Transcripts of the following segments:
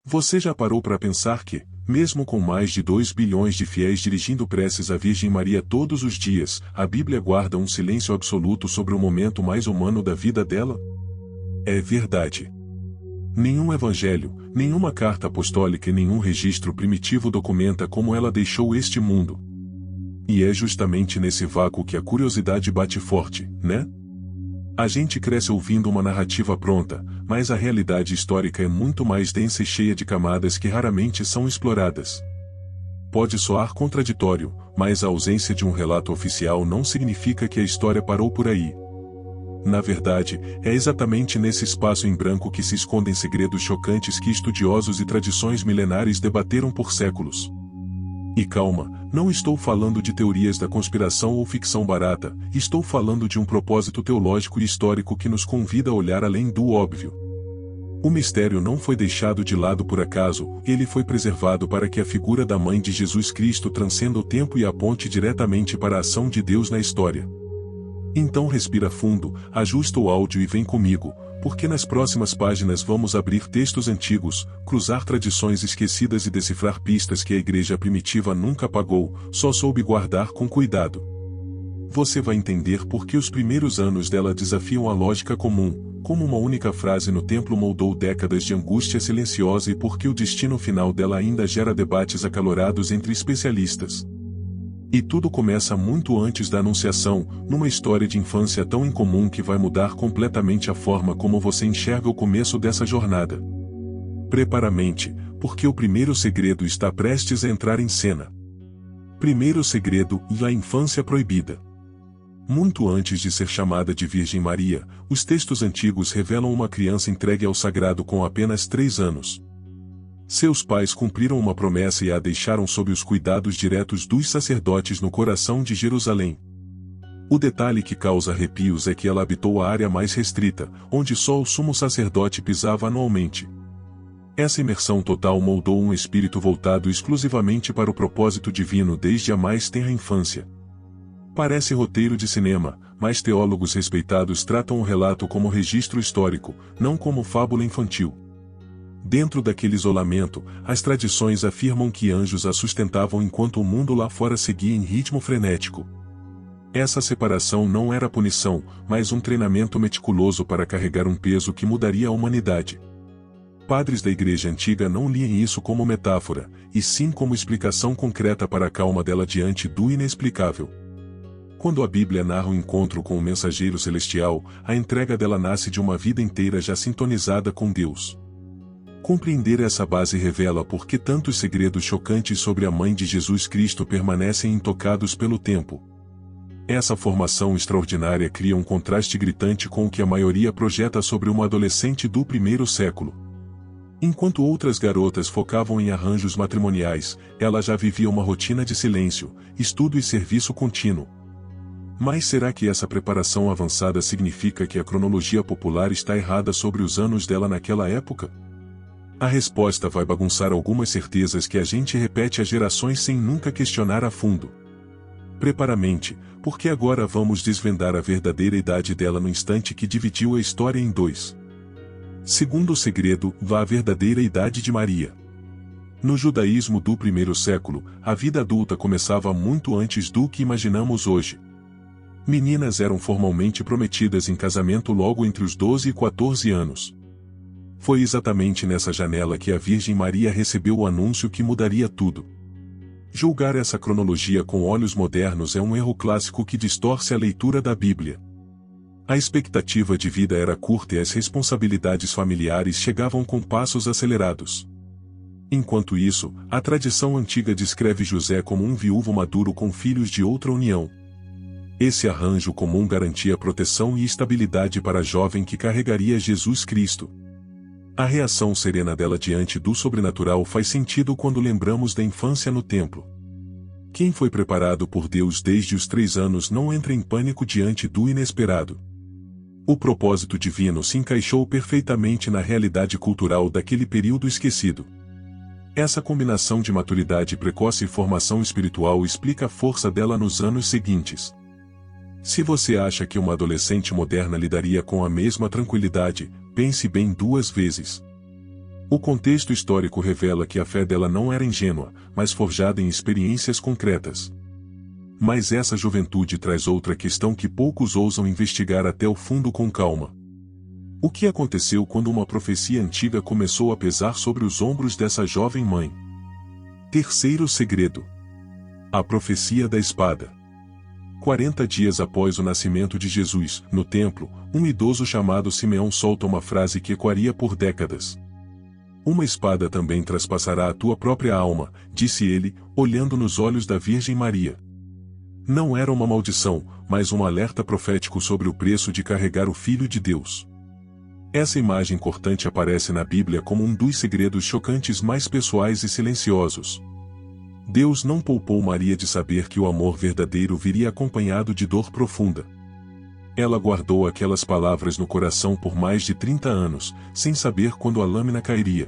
Você já parou para pensar que, mesmo com mais de 2 bilhões de fiéis dirigindo preces à Virgem Maria todos os dias, a Bíblia guarda um silêncio absoluto sobre o momento mais humano da vida dela? É verdade. Nenhum evangelho, nenhuma carta apostólica e nenhum registro primitivo documenta como ela deixou este mundo. E é justamente nesse vácuo que a curiosidade bate forte, né? A gente cresce ouvindo uma narrativa pronta, mas a realidade histórica é muito mais densa e cheia de camadas que raramente são exploradas. Pode soar contraditório, mas a ausência de um relato oficial não significa que a história parou por aí. Na verdade, é exatamente nesse espaço em branco que se escondem segredos chocantes que estudiosos e tradições milenares debateram por séculos. E calma, não estou falando de teorias da conspiração ou ficção barata, estou falando de um propósito teológico e histórico que nos convida a olhar além do óbvio. O mistério não foi deixado de lado por acaso, ele foi preservado para que a figura da Mãe de Jesus Cristo transcenda o tempo e aponte diretamente para a ação de Deus na história. Então respira fundo, ajusta o áudio e vem comigo, porque nas próximas páginas vamos abrir textos antigos, cruzar tradições esquecidas e decifrar pistas que a igreja primitiva nunca apagou, só soube guardar com cuidado. Você vai entender por que os primeiros anos dela desafiam a lógica comum, como uma única frase no templo moldou décadas de angústia silenciosa e por que o destino final dela ainda gera debates acalorados entre especialistas. E tudo começa muito antes da Anunciação, numa história de infância tão incomum que vai mudar completamente a forma como você enxerga o começo dessa jornada. Prepara a mente, porque o primeiro segredo está prestes a entrar em cena. Primeiro segredo, a infância proibida. Muito antes de ser chamada de Virgem Maria, os textos antigos revelam uma criança entregue ao sagrado com apenas 3 anos. Seus pais cumpriram uma promessa e a deixaram sob os cuidados diretos dos sacerdotes no coração de Jerusalém. O detalhe que causa arrepios é que ela habitou a área mais restrita, onde só o sumo sacerdote pisava anualmente. Essa imersão total moldou um espírito voltado exclusivamente para o propósito divino desde a mais tenra infância. Parece roteiro de cinema, mas teólogos respeitados tratam o relato como registro histórico, não como fábula infantil. Dentro daquele isolamento, as tradições afirmam que anjos a sustentavam enquanto o mundo lá fora seguia em ritmo frenético. Essa separação não era punição, mas um treinamento meticuloso para carregar um peso que mudaria a humanidade. Padres da Igreja Antiga não liam isso como metáfora, e sim como explicação concreta para a calma dela diante do inexplicável. Quando a Bíblia narra o encontro com o mensageiro celestial, a entrega dela nasce de uma vida inteira já sintonizada com Deus. Compreender essa base revela por que tantos segredos chocantes sobre a Mãe de Jesus Cristo permanecem intocados pelo tempo. Essa formação extraordinária cria um contraste gritante com o que a maioria projeta sobre uma adolescente do primeiro século. Enquanto outras garotas focavam em arranjos matrimoniais, ela já vivia uma rotina de silêncio, estudo e serviço contínuo. Mas será que essa preparação avançada significa que a cronologia popular está errada sobre os anos dela naquela época? A resposta vai bagunçar algumas certezas que a gente repete há gerações sem nunca questionar a fundo. Prepara a mente, porque agora vamos desvendar a verdadeira idade dela no instante que dividiu a história em 2. Segundo segredo, a verdadeira idade de Maria. No judaísmo do primeiro século, a vida adulta começava muito antes do que imaginamos hoje. Meninas eram formalmente prometidas em casamento logo entre os 12 e 14 anos. Foi exatamente nessa janela que a Virgem Maria recebeu o anúncio que mudaria tudo. Julgar essa cronologia com olhos modernos é um erro clássico que distorce a leitura da Bíblia. A expectativa de vida era curta e as responsabilidades familiares chegavam com passos acelerados. Enquanto isso, a tradição antiga descreve José como um viúvo maduro com filhos de outra união. Esse arranjo comum garantia proteção e estabilidade para a jovem que carregaria Jesus Cristo. A reação serena dela diante do sobrenatural faz sentido quando lembramos da infância no templo. Quem foi preparado por Deus desde os 3 anos não entra em pânico diante do inesperado. O propósito divino se encaixou perfeitamente na realidade cultural daquele período esquecido. Essa combinação de maturidade precoce e formação espiritual explica a força dela nos anos seguintes. Se você acha que uma adolescente moderna lidaria com a mesma tranquilidade, pense bem 2 vezes. O contexto histórico revela que a fé dela não era ingênua, mas forjada em experiências concretas. Mas essa juventude traz outra questão que poucos ousam investigar até o fundo com calma. O que aconteceu quando uma profecia antiga começou a pesar sobre os ombros dessa jovem mãe? Terceiro segredo. A profecia da espada. 40 dias após o nascimento de Jesus, no templo, um idoso chamado Simeão solta uma frase que ecoaria por décadas. Uma espada também traspassará a tua própria alma, disse ele, olhando nos olhos da Virgem Maria. Não era uma maldição, mas um alerta profético sobre o preço de carregar o Filho de Deus. Essa imagem cortante aparece na Bíblia como um dos segredos chocantes mais pessoais e silenciosos. Deus não poupou Maria de saber que o amor verdadeiro viria acompanhado de dor profunda. Ela guardou aquelas palavras no coração por mais de 30 anos, sem saber quando a lâmina cairia.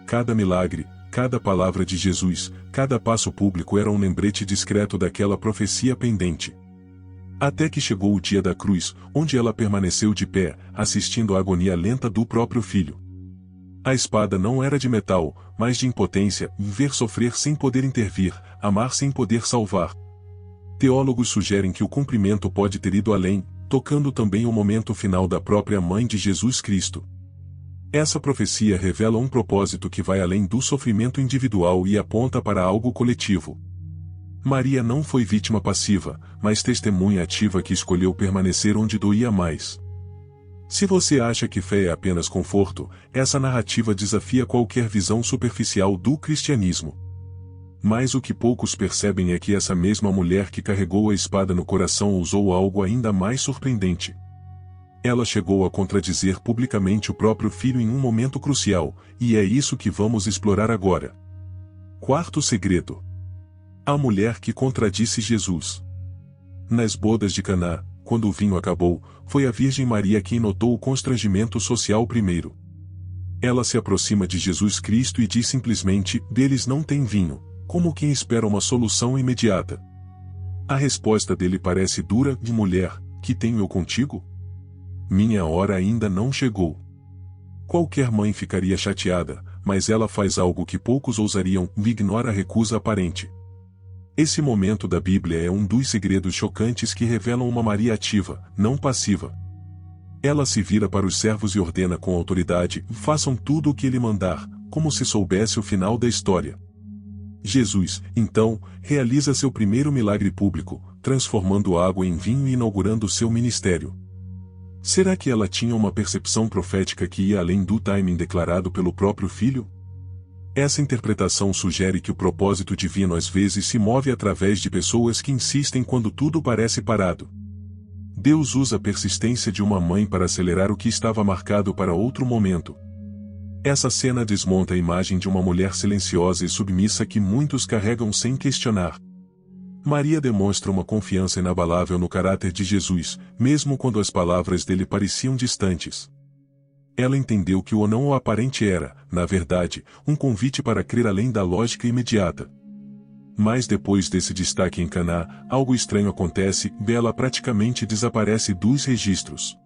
Cada milagre, cada palavra de Jesus, cada passo público era um lembrete discreto daquela profecia pendente. Até que chegou o dia da cruz, onde ela permaneceu de pé, assistindo à agonia lenta do próprio filho. A espada não era de metal, mas de impotência, ver sofrer sem poder intervir, amar sem poder salvar. Teólogos sugerem que o cumprimento pode ter ido além, tocando também o momento final da própria mãe de Jesus Cristo. Essa profecia revela um propósito que vai além do sofrimento individual e aponta para algo coletivo. Maria não foi vítima passiva, mas testemunha ativa que escolheu permanecer onde doía mais. Se você acha que fé é apenas conforto, essa narrativa desafia qualquer visão superficial do cristianismo. Mas o que poucos percebem é que essa mesma mulher que carregou a espada no coração usou algo ainda mais surpreendente. Ela chegou a contradizer publicamente o próprio filho em um momento crucial, e é isso que vamos explorar agora. Quarto segredo. A mulher que contradisse Jesus. Nas bodas de Caná, quando o vinho acabou, foi a Virgem Maria quem notou o constrangimento social primeiro. Ela se aproxima de Jesus Cristo e diz simplesmente: "Deles não tem vinho", como quem espera uma solução imediata. A resposta dele parece dura: "De mulher, que tenho eu contigo? Minha hora ainda não chegou." Qualquer mãe ficaria chateada, mas ela faz algo que poucos ousariam: ignora a recusa aparente. Esse momento da Bíblia é um dos segredos chocantes que revelam uma Maria ativa, não passiva. Ela se vira para os servos e ordena com autoridade: "Façam tudo o que ele mandar", como se soubesse o final da história. Jesus, então, realiza seu primeiro milagre público, transformando água em vinho e inaugurando seu ministério. Será que ela tinha uma percepção profética que ia além do timing declarado pelo próprio filho? Essa interpretação sugere que o propósito divino às vezes se move através de pessoas que insistem quando tudo parece parado. Deus usa a persistência de uma mãe para acelerar o que estava marcado para outro momento. Essa cena desmonta a imagem de uma mulher silenciosa e submissa que muitos carregam sem questionar. Maria demonstra uma confiança inabalável no caráter de Jesus, mesmo quando as palavras dele pareciam distantes. Ela entendeu que o não aparente era, na verdade, um convite para crer além da lógica imediata. Mas depois desse destaque em Caná, algo estranho acontece: ela praticamente desaparece dos registros.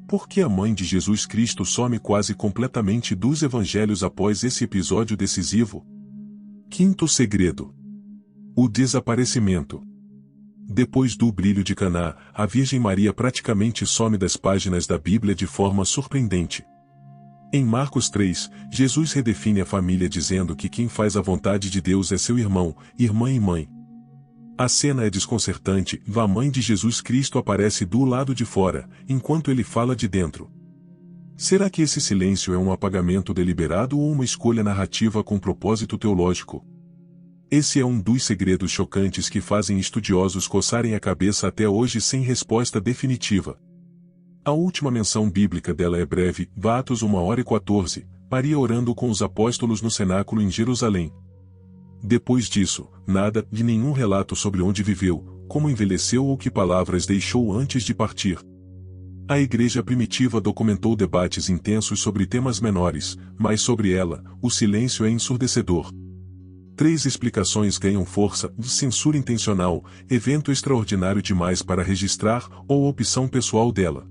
Por que a mãe de Jesus Cristo some quase completamente dos evangelhos após esse episódio decisivo? Quinto segredo. O desaparecimento. Depois do brilho de Caná, a Virgem Maria praticamente some das páginas da Bíblia de forma surpreendente. Em Marcos 3, Jesus redefine a família dizendo que quem faz a vontade de Deus é seu irmão, irmã e mãe. A cena é desconcertante: a mãe de Jesus Cristo aparece do lado de fora, enquanto ele fala de dentro. Será que esse silêncio é um apagamento deliberado ou uma escolha narrativa com propósito teológico? Esse é um dos segredos chocantes que fazem estudiosos coçarem a cabeça até hoje sem resposta definitiva. A última menção bíblica dela é breve: Atos 1h14, Maria orando com os apóstolos no cenáculo em Jerusalém. Depois disso, nada, de nenhum relato sobre onde viveu, como envelheceu ou que palavras deixou antes de partir. A igreja primitiva documentou debates intensos sobre temas menores, mas sobre ela, o silêncio é ensurdecedor. 3 explicações ganham força: censura intencional, evento extraordinário demais para registrar, ou opção pessoal dela.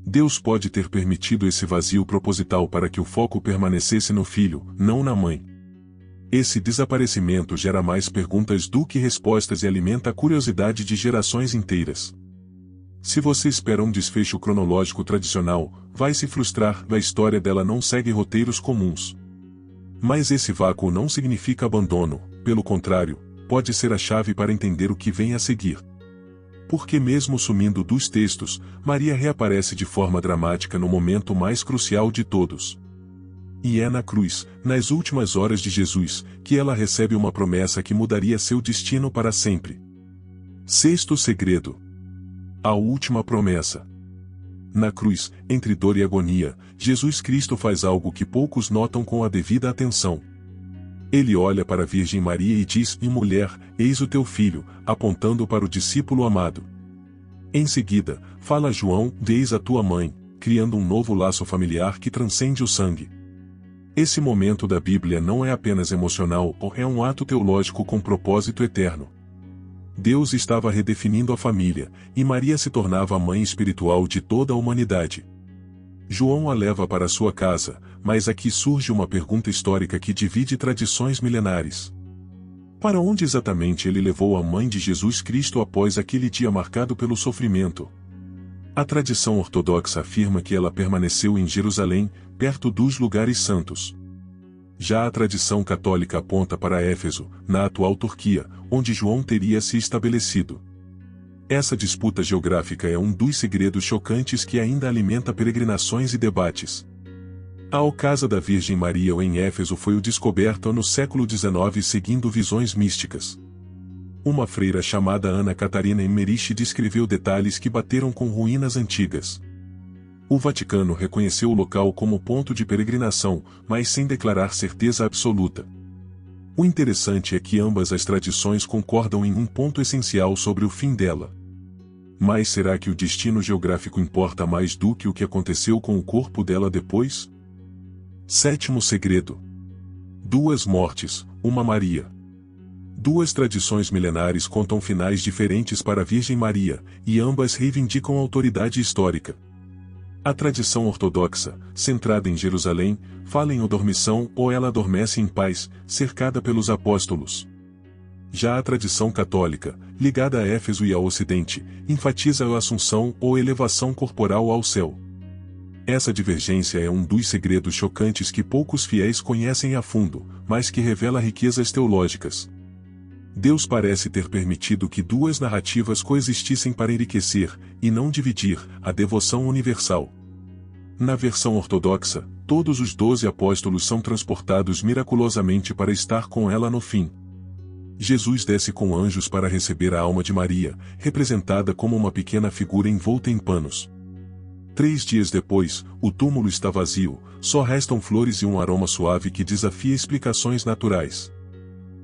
Deus pode ter permitido esse vazio proposital para que o foco permanecesse no filho, não na mãe. Esse desaparecimento gera mais perguntas do que respostas e alimenta a curiosidade de gerações inteiras. Se você espera um desfecho cronológico tradicional, vai se frustrar, a história dela não segue roteiros comuns. Mas esse vácuo não significa abandono, pelo contrário, pode ser a chave para entender o que vem a seguir. Porque mesmo sumindo dos textos, Maria reaparece de forma dramática no momento mais crucial de todos. E é na cruz, nas últimas horas de Jesus, que ela recebe uma promessa que mudaria seu destino para sempre. Sexto segredo. A última promessa. Na cruz, entre dor e agonia, Jesus Cristo faz algo que poucos notam com a devida atenção. Ele olha para a Virgem Maria e diz: "E mulher, eis o teu filho", apontando para o discípulo amado. Em seguida, fala a João: "Eis a tua mãe", criando um novo laço familiar que transcende o sangue. Esse momento da Bíblia não é apenas emocional, é um ato teológico com propósito eterno. Deus estava redefinindo a família, e Maria se tornava a mãe espiritual de toda a humanidade. João a leva para sua casa, mas aqui surge uma pergunta histórica que divide tradições milenares. Para onde exatamente ele levou a mãe de Jesus Cristo após aquele dia marcado pelo sofrimento? A tradição ortodoxa afirma que ela permaneceu em Jerusalém, perto dos lugares santos. Já a tradição católica aponta para Éfeso, na atual Turquia, onde João teria se estabelecido. Essa disputa geográfica é um dos segredos chocantes que ainda alimenta peregrinações e debates. A Casa da Virgem Maria em Éfeso foi descoberta no século XIX seguindo visões místicas. Uma freira chamada Ana Catarina Emmerich descreveu detalhes que bateram com ruínas antigas. O Vaticano reconheceu o local como ponto de peregrinação, mas sem declarar certeza absoluta. O interessante é que ambas as tradições concordam em um ponto essencial sobre o fim dela. Mas será que o destino geográfico importa mais do que o que aconteceu com o corpo dela depois? Sétimo segredo. Duas mortes, uma Maria. Duas tradições milenares contam finais diferentes para a Virgem Maria, e ambas reivindicam autoridade histórica. A tradição ortodoxa, centrada em Jerusalém, fala em dormição ou ela adormece em paz, cercada pelos apóstolos. Já a tradição católica, ligada a Éfeso e ao Ocidente, enfatiza a assunção ou elevação corporal ao céu. Essa divergência é um dos segredos chocantes que poucos fiéis conhecem a fundo, mas que revela riquezas teológicas. Deus parece ter permitido que duas narrativas coexistissem para enriquecer, e não dividir, a devoção universal. Na versão ortodoxa, todos os 12 apóstolos são transportados miraculosamente para estar com ela no fim. Jesus desce com anjos para receber a alma de Maria, representada como uma pequena figura envolta em panos. 3 dias depois, o túmulo está vazio, só restam flores e um aroma suave que desafia explicações naturais.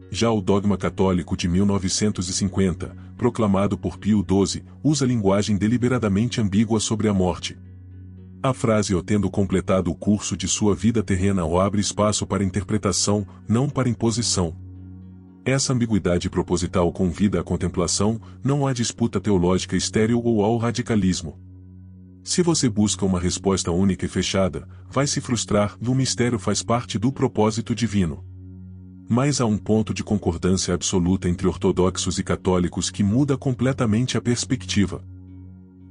Já o dogma católico de 1950, proclamado por Pio XII, usa linguagem deliberadamente ambígua sobre a morte. A frase "o tendo completado o curso de sua vida terrena" abre espaço para interpretação, não para imposição. Essa ambiguidade proposital convida à contemplação, não à disputa teológica estéril ou ao radicalismo. Se você busca uma resposta única e fechada, vai se frustrar, o mistério faz parte do propósito divino. Mas há um ponto de concordância absoluta entre ortodoxos e católicos que muda completamente a perspectiva.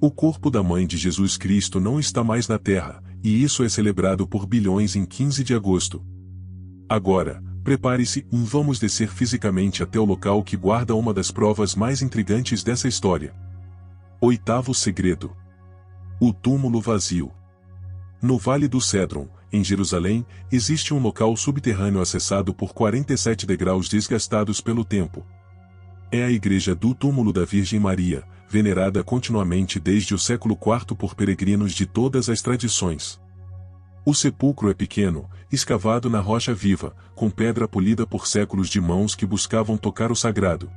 O corpo da mãe de Jesus Cristo não está mais na Terra, e isso é celebrado por bilhões em 15 de agosto. Agora, prepare-se, vamos descer fisicamente até o local que guarda uma das provas mais intrigantes dessa história. Oitavo segredo. O túmulo vazio. No Vale do Cédron, em Jerusalém, existe um local subterrâneo acessado por 47 degraus desgastados pelo tempo. É a igreja do túmulo da Virgem Maria, venerada continuamente desde o século IV por peregrinos de todas as tradições. O sepulcro é pequeno, escavado na rocha viva, com pedra polida por séculos de mãos que buscavam tocar o sagrado.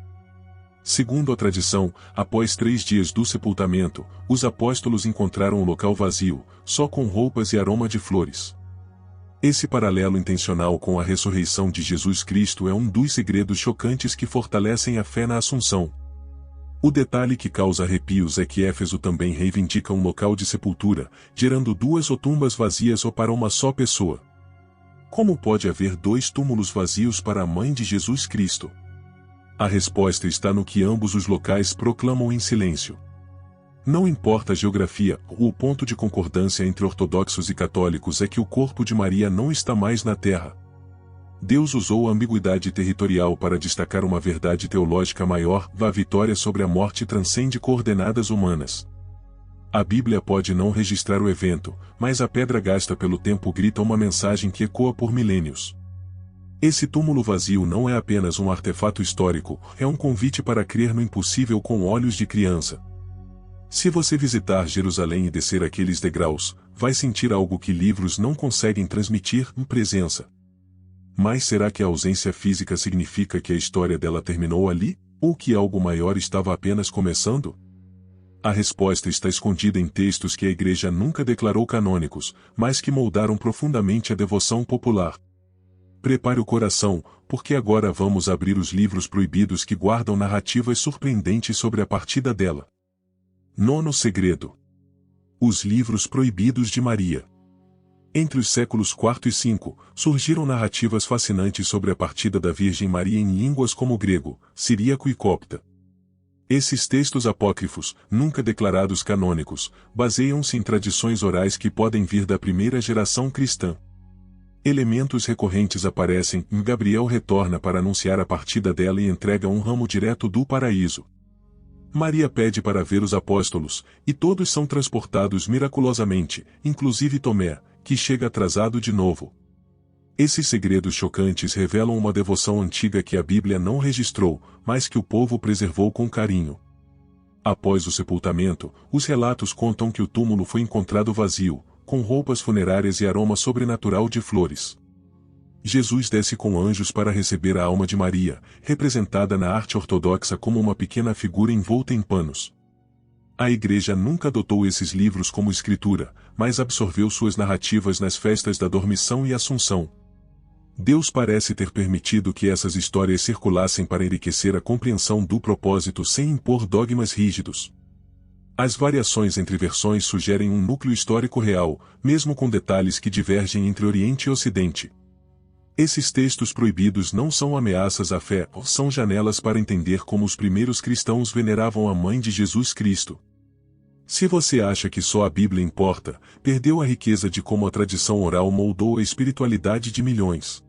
Segundo a tradição, após 3 dias do sepultamento, os apóstolos encontraram o local vazio, só com roupas e aroma de flores. Esse paralelo intencional com a ressurreição de Jesus Cristo é um dos segredos chocantes que fortalecem a fé na Assunção. O detalhe que causa arrepios é que Éfeso também reivindica um local de sepultura, gerando duas ou tumbas vazias ou para uma só pessoa. Como pode haver dois túmulos vazios para a mãe de Jesus Cristo? A resposta está no que ambos os locais proclamam em silêncio. Não importa a geografia, o ponto de concordância entre ortodoxos e católicos é que o corpo de Maria não está mais na terra. Deus usou a ambiguidade territorial para destacar uma verdade teológica maior: a vitória sobre a morte transcende coordenadas humanas. A Bíblia pode não registrar o evento, mas a pedra gasta pelo tempo grita uma mensagem que ecoa por milênios. Esse túmulo vazio não é apenas um artefato histórico, é um convite para crer no impossível com olhos de criança. Se você visitar Jerusalém e descer aqueles degraus, vai sentir algo que livros não conseguem transmitir: presença. Mas será que a ausência física significa que a história dela terminou ali, ou que algo maior estava apenas começando? A resposta está escondida em textos que a Igreja nunca declarou canônicos, mas que moldaram profundamente a devoção popular. Prepare o coração, porque agora vamos abrir os livros proibidos que guardam narrativas surpreendentes sobre a partida dela. Nono segredo. Os livros proibidos de Maria. Entre os séculos IV e V, surgiram narrativas fascinantes sobre a partida da Virgem Maria em línguas como grego, siríaco e copta. Esses textos apócrifos, nunca declarados canônicos, baseiam-se em tradições orais que podem vir da primeira geração cristã. Elementos recorrentes aparecem: Gabriel retorna para anunciar a partida dela e entrega um ramo direto do paraíso. Maria pede para ver os apóstolos, e todos são transportados miraculosamente, inclusive Tomé, que chega atrasado de novo. Esses segredos chocantes revelam uma devoção antiga que a Bíblia não registrou, mas que o povo preservou com carinho. Após o sepultamento, os relatos contam que o túmulo foi encontrado vazio, com roupas funerárias e aroma sobrenatural de flores. Jesus desce com anjos para receber a alma de Maria, representada na arte ortodoxa como uma pequena figura envolta em panos. A Igreja nunca adotou esses livros como escritura, mas absorveu suas narrativas nas festas da Dormição e Assunção. Deus parece ter permitido que essas histórias circulassem para enriquecer a compreensão do propósito sem impor dogmas rígidos. As variações entre versões sugerem um núcleo histórico real, mesmo com detalhes que divergem entre Oriente e Ocidente. Esses textos proibidos não são ameaças à fé, são janelas para entender como os primeiros cristãos veneravam a mãe de Jesus Cristo. Se você acha que só a Bíblia importa, perdeu a riqueza de como a tradição oral moldou a espiritualidade de milhões.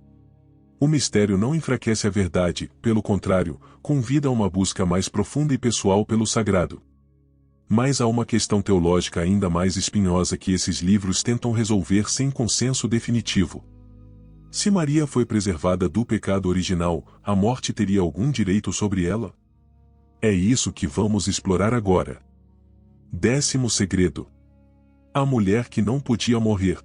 O mistério não enfraquece a verdade, pelo contrário, convida a uma busca mais profunda e pessoal pelo sagrado. Mas há uma questão teológica ainda mais espinhosa que esses livros tentam resolver sem consenso definitivo. Se Maria foi preservada do pecado original, a morte teria algum direito sobre ela? É isso que vamos explorar agora. 10º segredo. A mulher que não podia morrer.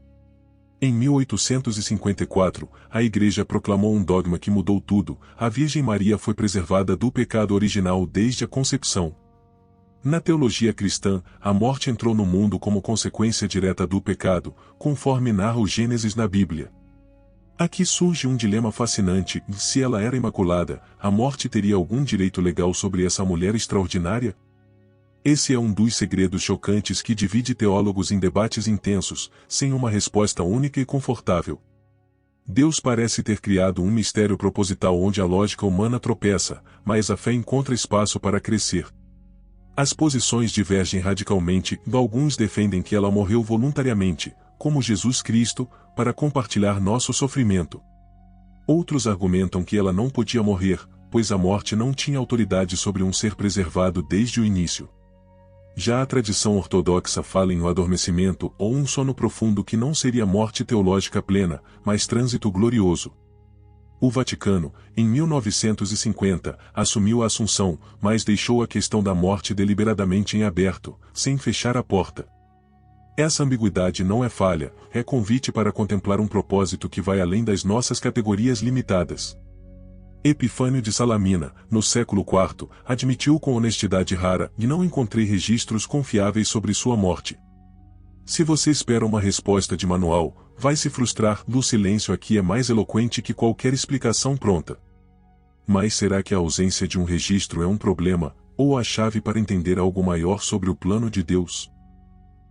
Em 1854, a Igreja proclamou um dogma que mudou tudo: a Virgem Maria foi preservada do pecado original desde a concepção. Na teologia cristã, a morte entrou no mundo como consequência direta do pecado, conforme narra o Gênesis na Bíblia. Aqui surge um dilema fascinante: se ela era imaculada, a morte teria algum direito legal sobre essa mulher extraordinária? Esse é um dos segredos chocantes que divide teólogos em debates intensos, sem uma resposta única e confortável. Deus parece ter criado um mistério proposital onde a lógica humana tropeça, mas a fé encontra espaço para crescer. As posições divergem radicalmente: alguns defendem que ela morreu voluntariamente, como Jesus Cristo, para compartilhar nosso sofrimento. Outros argumentam que ela não podia morrer, pois a morte não tinha autoridade sobre um ser preservado desde o início. Já a tradição ortodoxa fala em um adormecimento ou um sono profundo que não seria morte teológica plena, mas trânsito glorioso. O Vaticano, em 1950, assumiu a Assunção, mas deixou a questão da morte deliberadamente em aberto, sem fechar a porta. Essa ambiguidade não é falha, é convite para contemplar um propósito que vai além das nossas categorias limitadas. Epifânio de Salamina, no século IV, admitiu com honestidade rara: e não encontrei registros confiáveis sobre sua morte. Se você espera uma resposta de manual, vai se frustrar. O silêncio aqui é mais eloquente que qualquer explicação pronta. Mas será que a ausência de um registro é um problema, ou a chave para entender algo maior sobre o plano de Deus?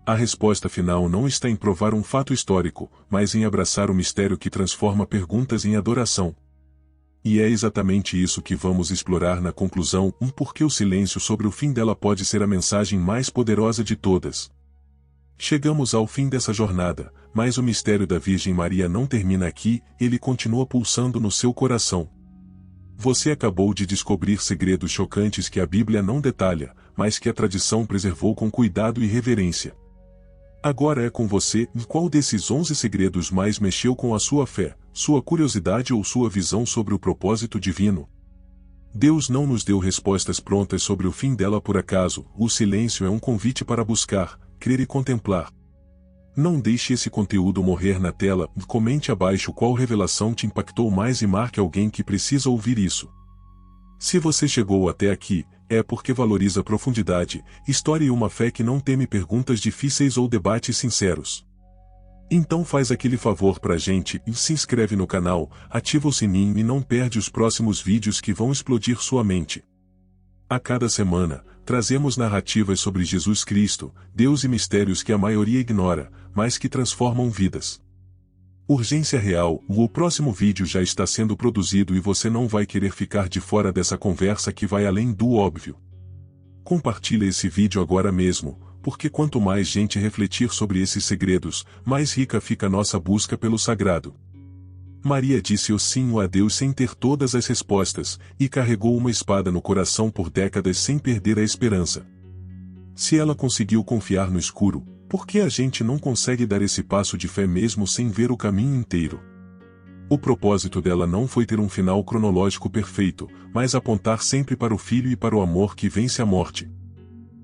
A resposta final não está em provar um fato histórico, mas em abraçar o mistério que transforma perguntas em adoração. E é exatamente isso que vamos explorar na conclusão, porque o silêncio sobre o fim dela pode ser a mensagem mais poderosa de todas. Chegamos ao fim dessa jornada, mas o mistério da Virgem Maria não termina aqui, ele continua pulsando no seu coração. Você acabou de descobrir segredos chocantes que a Bíblia não detalha, mas que a tradição preservou com cuidado e reverência. Agora é com você, qual desses 11 segredos mais mexeu com a sua fé, sua curiosidade ou sua visão sobre o propósito divino? Deus não nos deu respostas prontas sobre o fim dela por acaso, o silêncio é um convite para buscar, crer e contemplar. Não deixe esse conteúdo morrer na tela, comente abaixo qual revelação te impactou mais e marque alguém que precisa ouvir isso. Se você chegou até aqui, é porque valoriza profundidade, história e uma fé que não teme perguntas difíceis ou debates sinceros. Então faz aquele favor pra gente e se inscreve no canal, ativa o sininho e não perde os próximos vídeos que vão explodir sua mente. A cada semana, trazemos narrativas sobre Jesus Cristo, Deus e mistérios que a maioria ignora, mas que transformam vidas. Urgência real, o próximo vídeo já está sendo produzido e você não vai querer ficar de fora dessa conversa que vai além do óbvio. Compartilhe esse vídeo agora mesmo, porque quanto mais gente refletir sobre esses segredos, mais rica fica a nossa busca pelo sagrado. Maria disse o sim a Deus sem ter todas as respostas, e carregou uma espada no coração por décadas sem perder a esperança. Se ela conseguiu confiar no escuro, por que a gente não consegue dar esse passo de fé mesmo sem ver o caminho inteiro? O propósito dela não foi ter um final cronológico perfeito, mas apontar sempre para o Filho e para o amor que vence a morte.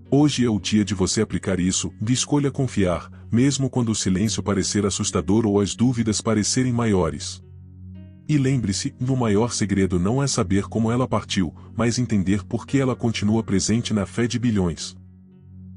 Hoje é o dia de você aplicar isso, de escolha confiar, mesmo quando o silêncio parecer assustador ou as dúvidas parecerem maiores. E lembre-se, o maior segredo não é saber como ela partiu, mas entender por que ela continua presente na fé de bilhões.